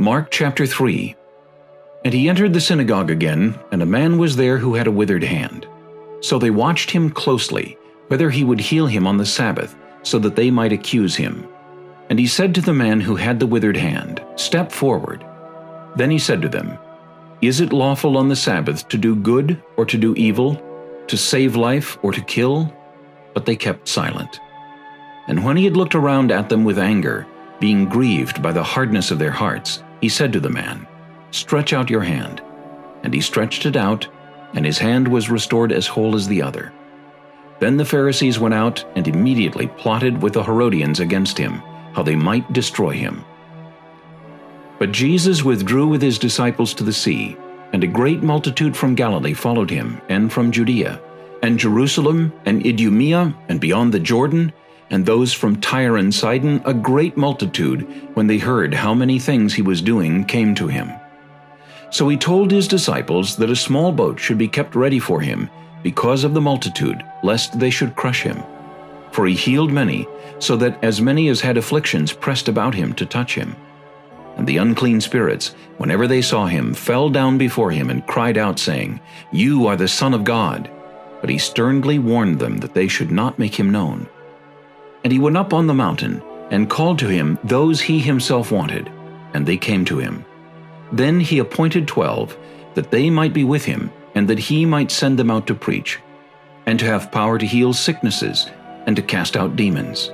Mark chapter 3. And he entered the synagogue again, and a man was there who had a withered hand. So they watched him closely, whether he would heal him on the Sabbath, so that they might accuse him. And he said to the man who had the withered hand, "Step forward." Then he said to them, "Is it lawful on the Sabbath to do good or to do evil, to save life or to kill?" But they kept silent. And when he had looked around at them with anger, being grieved by the hardness of their hearts, he said to the man, "Stretch out your hand." And he stretched it out, and his hand was restored as whole as the other. Then the Pharisees went out and immediately plotted with the Herodians against him, how they might destroy him. But Jesus withdrew with his disciples to the sea, and a great multitude from Galilee followed him, and from Judea, and Jerusalem, and Idumea, and beyond the Jordan, and those from Tyre and Sidon, a great multitude, when they heard how many things he was doing, came to him. So he told his disciples that a small boat should be kept ready for him, because of the multitude, lest they should crush him. For he healed many, so that as many as had afflictions pressed about him to touch him. And the unclean spirits, whenever they saw him, fell down before him and cried out, saying, "You are the Son of God." But he sternly warned them that they should not make him known. And he went up on the mountain, and called to him those he himself wanted, and they came to him. Then he appointed 12, that they might be with him, and that he might send them out to preach, and to have power to heal sicknesses, and to cast out demons.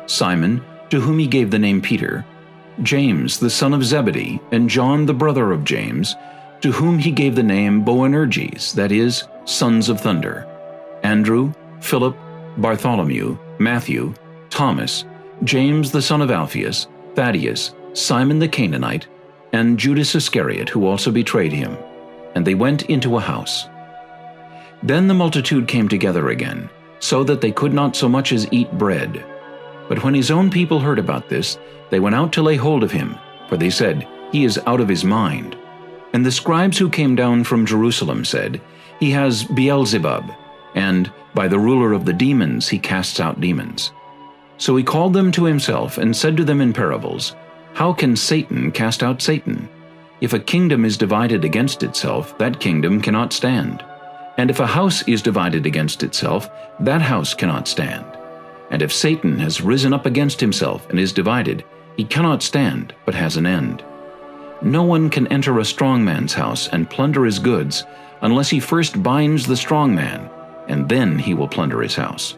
Simon, to whom he gave the name Peter, James the son of Zebedee, and John the brother of James, to whom he gave the name Boanerges, that is, sons of thunder, Andrew, Philip, Bartholomew, Matthew, Thomas, James the son of Alphaeus, Thaddeus, Simon the Canaanite, and Judas Iscariot, who also betrayed him. And they went into a house. Then the multitude came together again, so that they could not so much as eat bread. But when his own people heard about this, they went out to lay hold of him, for they said, "He is out of his mind." And the scribes who came down from Jerusalem said, "He has Beelzebub, and by the ruler of the demons he casts out demons." So he called them to himself and said to them in parables, "How can Satan cast out Satan? If a kingdom is divided against itself, that kingdom cannot stand. And if a house is divided against itself, that house cannot stand. And if Satan has risen up against himself and is divided, he cannot stand, but has an end. No one can enter a strong man's house and plunder his goods, unless he first binds the strong man, and then he will plunder his house.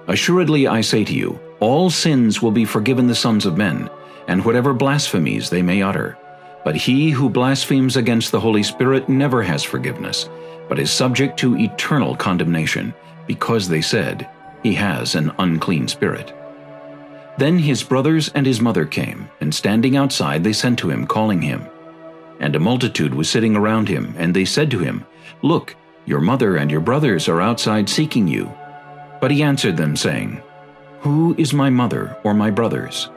Assuredly I say to you, all sins will be forgiven the sons of men, and whatever blasphemies they may utter. But he who blasphemes against the Holy Spirit never has forgiveness, but is subject to eternal condemnation, because they said, 'He has an unclean spirit.'" Then his brothers and his mother came, and standing outside they sent to him, calling him. And a multitude was sitting around him, and they said to him, "Look, your mother and your brothers are outside seeking you." But he answered them, saying, "Who is my mother or my brothers?"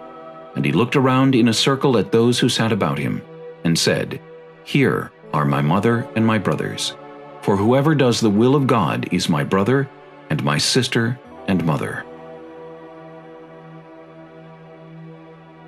And he looked around in a circle at those who sat about him, and said, "Here are my mother and my brothers. For whoever does the will of God is my brother, and my sister, and mother."